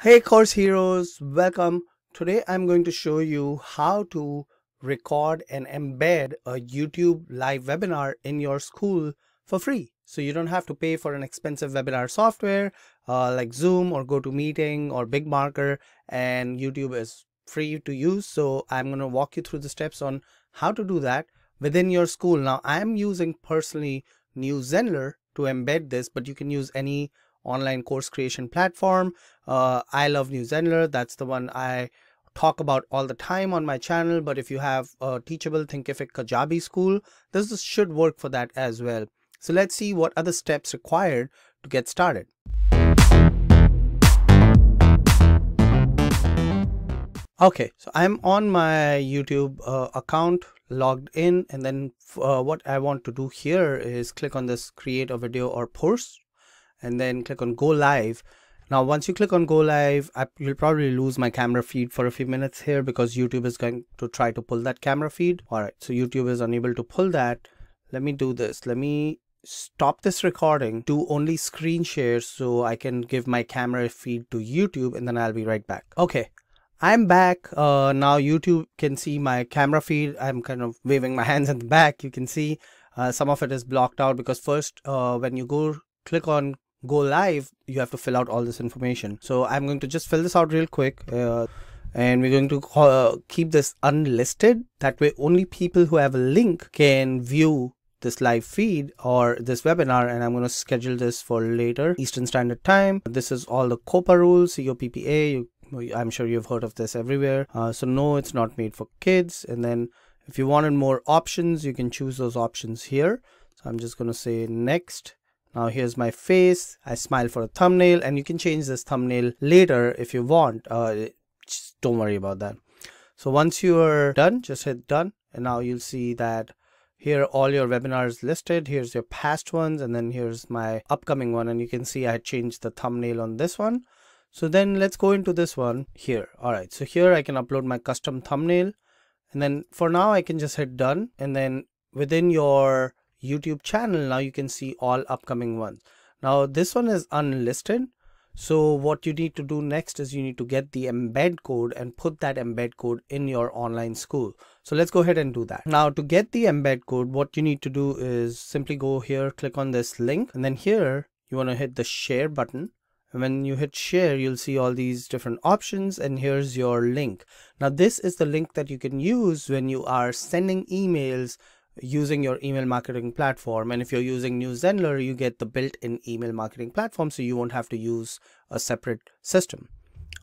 Hey course heroes, welcome. Today I'm going to show you how to record and embed a YouTube live webinar in your school for free. So you don't have to pay for an expensive webinar software like Zoom or GoToMeeting or Big Marker, and YouTube is free to use. So I'm going to walk you through the steps on how to do that within your school. Now I'm using personally new Zenler to embed this, but you can use any online course creation platform. I love New Zenler. That's the one I talk about all the time on my channel. But if you have a Teachable, Thinkific, Kajabi school, this should work for that as well. So let's see what are the steps required to get started. Okay, so I'm on my YouTube account, logged in, and then what I want to do here is click on this create a video or post, and then click on go live. Now once you click on go live, you'll probably lose my camera feed for a few minutes here because YouTube is going to try to pull that camera feed. All right, so YouTube is unable to pull that. Let me do this. Let me stop this recording, do only screen share so I can give my camera feed to YouTube, and then I'll be right back. Okay, I'm back. Now YouTube can see my camera feed. I'm kind of waving my hands in the back. You can see some of it is blocked out because first when you click on go live, you have to fill out all this information. So I'm going to just fill this out real quick, and we're going to keep this unlisted. That way only people who have a link can view this live feed or this webinar, and I'm going to schedule this for later Eastern Standard Time. This is all the COPA rules, COPPA. I'm sure you've heard of this everywhere. So no, it's not made for kids. And then if you wanted more options, you can choose those options here. So I'm just going to say next. Now here's my face. I smile for a thumbnail, and you can change this thumbnail later if you want. Just don't worry about that. So once you are done, just hit done, and now you'll see that here all your webinars listed. Here's your past ones, and then here's my upcoming one, and you can see I changed the thumbnail on this one. So then let's go into this one here. All right, so here I can upload my custom thumbnail, and then for now I can just hit done, and then within your YouTube channel now you can see all upcoming ones. Now this one is unlisted, so what you need to do next is you need to get the embed code and put that embed code in your online school. So let's go ahead and do that. Now to get the embed code, what you need to do is simply go here, click on this link, and then here you want to hit the share button. And when you hit share, you'll see all these different options, and here's your link. Now this is the link that you can use when you are sending emails using your email marketing platform. And if you're using New Zenler, you get the built-in email marketing platform, so you won't have to use a separate system.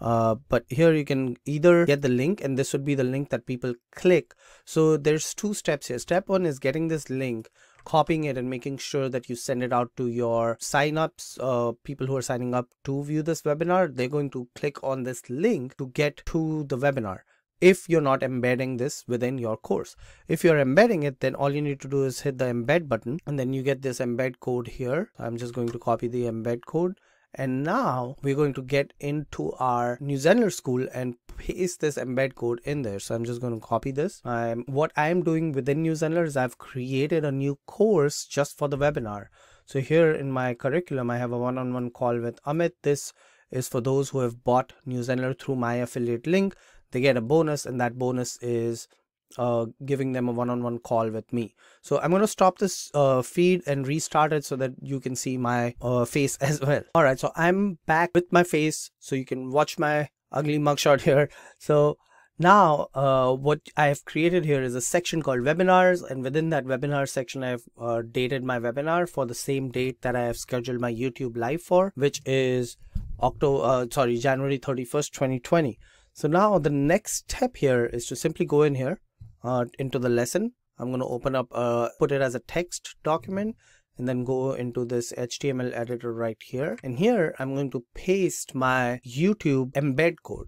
But here you can either get the link, and this would be the link that people click. So there's two steps here. Step one is getting this link, copying it, and making sure that you send it out to your sign-ups. People who are signing up to view this webinar, they're going to click on this link to get to the webinar. If you're not embedding this within your course, if you're embedding it, then all you need to do is hit the embed button, and then you get this embed code here. I'm just going to copy the embed code, and now we're going to get into our New Zenler school and paste this embed code in there. So I'm just going to copy this. What I'm doing within New Zenler is I've created a new course just for the webinar. So here in my curriculum, I have a one-on-one call with Amit. This is for those who have bought New Zenler through my affiliate link. They get a bonus, and that bonus is giving them a one-on-one call with me. So I'm going to stop this feed and restart it so that you can see my face as well. All right, so I'm back with my face, so you can watch my ugly mugshot here. So now what I have created here is a section called webinars, and within that webinar section I have dated my webinar for the same date that I have scheduled my YouTube live for, which is January 31st, 2020. So now the next step here is to simply go in here into the lesson. I'm going to open up, put it as a text document, and then go into this HTML editor right here. And here I'm going to paste my YouTube embed code.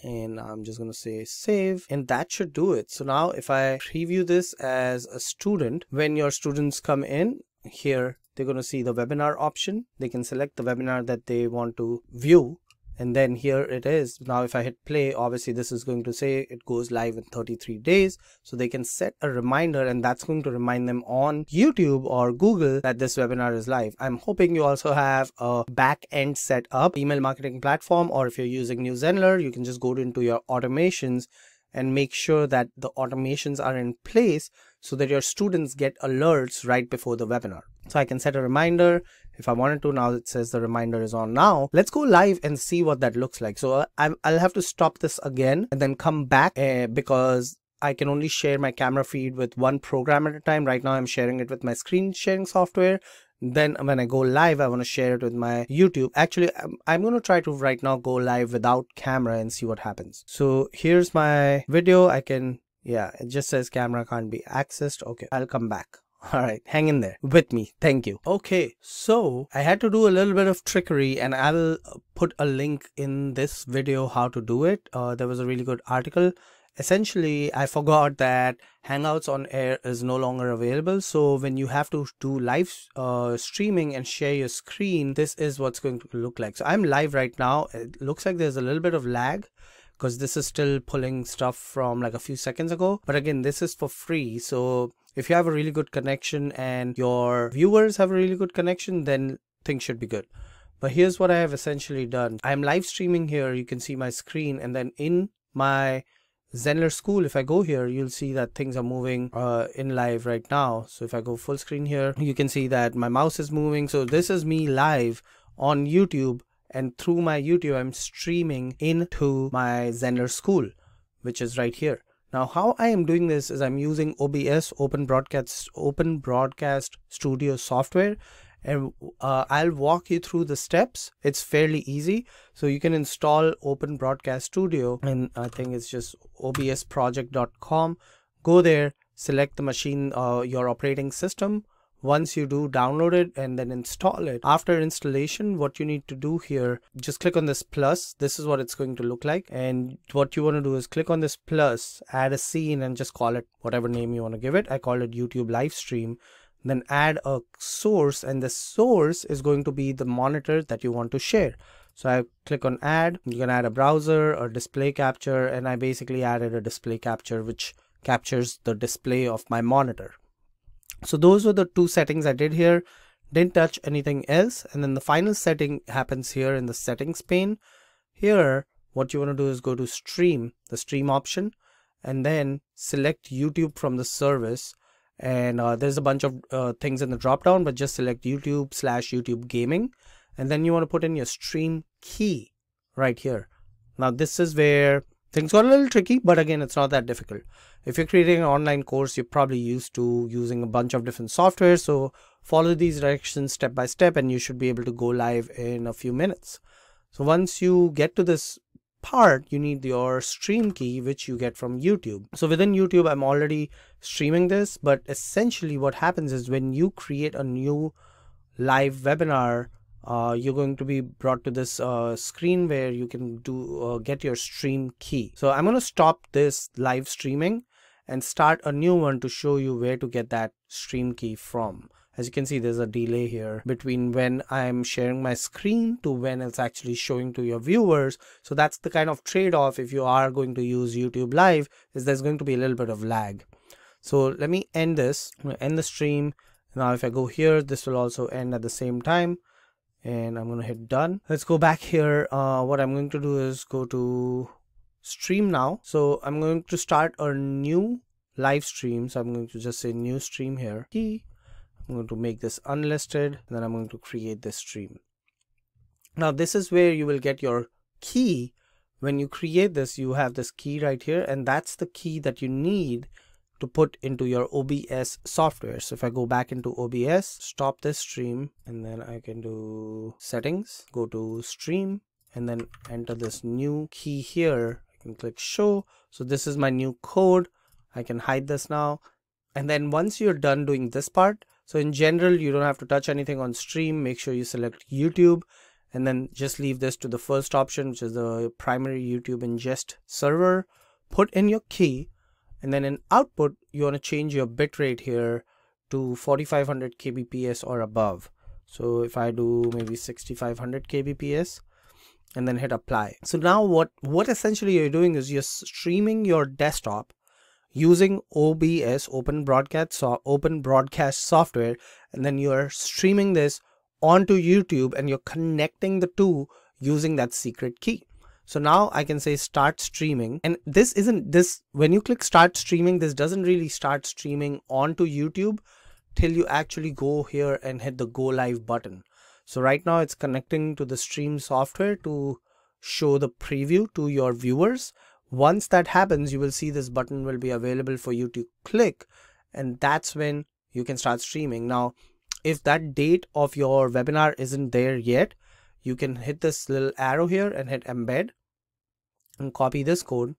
And I'm just going to say save, and that should do it. So now if I preview this as a student, when your students come in here, they're going to see the webinar option. They can select the webinar that they want to view. And then here it is. Now if I hit play, obviously this is going to say it goes live in 33 days. So they can set a reminder, and that's going to remind them on YouTube or Google that this webinar is live. I'm hoping you also have a back end set up, email marketing platform, or if you're using new Zenler, you can just go into your automations and make sure that the automations are in place so that your students get alerts right before the webinar. So I can set a reminder if I wanted to. Now it says the reminder is on now. Let's go live and see what that looks like. So I'll have to stop this again and then come back because I can only share my camera feed with one program at a time. Right now I'm sharing it with my screen sharing software. Then when I go live, I want to share it with my YouTube. Actually, I'm going to try to right now go live without camera and see what happens. So here's my video. Yeah, it just says camera can't be accessed. Okay, I'll come back. All right, hang in there with me. Thank you. Okay, so I had to do a little bit of trickery, and I'll put a link in this video how to do it. There was a really good article. Essentially, I forgot that Hangouts on Air is no longer available. So when you have to do live streaming and share your screen, this is what's going to look like. So I'm live right now. It looks like there's a little bit of lag because this is still pulling stuff from like a few seconds ago. But again, this is for free. So if you have a really good connection and your viewers have a really good connection, then things should be good. But here's what I have essentially done. I'm live streaming here. You can see my screen, and then in my Zenler school, if I go here, you'll see that things are moving in live right now. So if I go full screen here, you can see that my mouse is moving. So this is me live on YouTube, and through my YouTube, I'm streaming into my Zenler school, which is right here. Now, how I am doing this is I'm using OBS, Open Broadcast Studio software. And I'll walk you through the steps. It's fairly easy. So you can install Open Broadcast Studio, and I think it's just obsproject.com. Go there, select the machine, your operating system. Once you do, download it and then install it. After installation, what you need to do here, just click on this plus. This is what it's going to look like. And what you want to do is click on this plus, add a scene, and just call it whatever name you want to give it. I call it YouTube live stream. Then add a source, and the source is going to be the monitor that you want to share. So I click on add. You can add a browser or display capture, and I basically added a display capture which captures the display of my monitor. So those were the two settings I did here. Didn't touch anything else. And then the final setting happens here in the settings pane. Here what you want to do is go to stream, the stream option, and then select YouTube from the service. And there's a bunch of things in the drop down, but just select YouTube/YouTube gaming, and then you want to put in your stream key right here. Now this is where things got a little tricky, but again, it's not that difficult. If you're creating an online course, you're probably used to using a bunch of different software, so follow these directions step by step and you should be able to go live in a few minutes. So once you get to this part, you need your stream key, which you get from YouTube. So within YouTube, I'm already streaming this, but essentially what happens is when you create a new live webinar, you're going to be brought to this screen where you can do get your stream key. So I'm going to stop this live streaming and start a new one to show you where to get that stream key from. As you can see, there's a delay here between when I'm sharing my screen to when it's actually showing to your viewers. So that's the kind of trade-off if you are going to use YouTube Live, is there's going to be a little bit of lag. So let me end this. I'm going to end the stream. Now if I go here, this will also end at the same time. And I'm going to hit done. Let's go back here. What I'm going to do is go to stream now. So I'm going to start a new live stream. So I'm going to just say new stream here. I'm going to make this unlisted, and then I'm going to create this stream. Now this is where you will get your key. When you create this, you have this key right here, and that's the key that you need to put into your OBS software. So if I go back into OBS, stop this stream, and then I can do settings, go to stream, and then enter this new key here. I can click show. So this is my new code. I can hide this now. And then once you're done doing this part, so in general, you don't have to touch anything on stream. Make sure you select YouTube, and then just leave this to the first option, which is the primary YouTube ingest server. Put in your key, and then in output, you want to change your bitrate here to 4500 kbps or above. So if I do maybe 6500 kbps, and then hit apply. So now what essentially you're doing is you're streaming your desktop using OBS, open broadcast software, and then you're streaming this onto YouTube, and you're connecting the two using that secret key. So now I can say start streaming, and when you click start streaming, this doesn't really start streaming onto YouTube till you actually go here and hit the go live button. So right now it's connecting to the stream software to show the preview to your viewers. Once that happens, you will see this button will be available for you to click, and that's when you can start streaming. Now, if that date of your webinar isn't there yet, you can hit this little arrow here and hit embed and copy this code.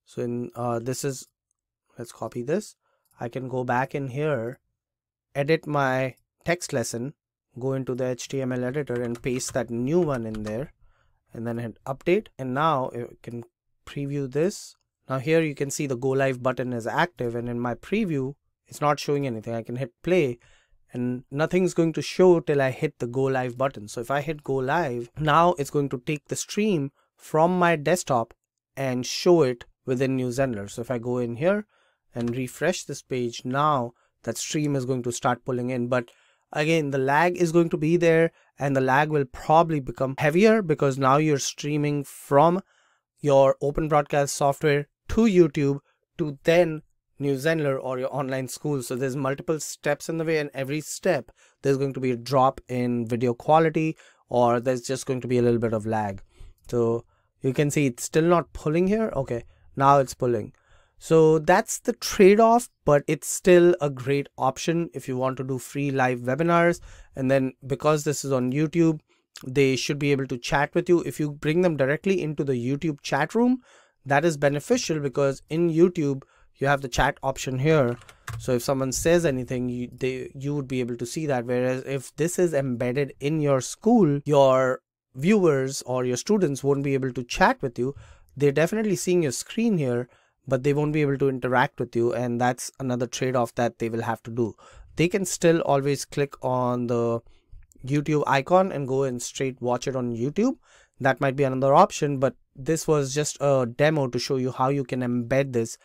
So in let's copy this. I can go back in here, edit my text lesson, go into the HTML editor and paste that new one in there, and then hit update. And now you can preview this. Now here you can see the go live button is active, and in my preview it's not showing anything. I can hit play and nothing's going to show till I hit the go live button. So if I hit go live, now it's going to take the stream from my desktop and show it within New Zenler. So if I go in here and refresh this page, now that stream is going to start pulling in. But again, the lag is going to be there, and the lag will probably become heavier because now you're streaming from your open broadcast software to YouTube to then New Zenler or your online school. So there's multiple steps in the way, and every step there's going to be a drop in video quality, or there's just going to be a little bit of lag. So you can see it's still not pulling here. Okay, now it's pulling. So that's the trade-off, but it's still a great option if you want to do free live webinars. And then because this is on YouTube, they should be able to chat with you. If you bring them directly into the YouTube chat room, that is beneficial because in YouTube you have the chat option here. So if someone says anything, you would be able to see that. Whereas if this is embedded in your school, your viewers or your students won't be able to chat with you. They're definitely seeing your screen here, but they won't be able to interact with you, and that's another trade-off that they will have to do. They can still always click on the YouTube icon and go and straight watch it on YouTube. That might be another option, but this was just a demo to show you how you can embed this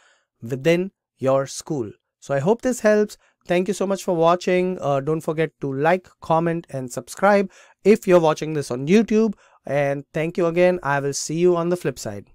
within your school. So I hope this helps. Thank you so much for watching. Don't forget to like, comment, and subscribe if you're watching this on YouTube. And thank you again. I will see you on the flip side.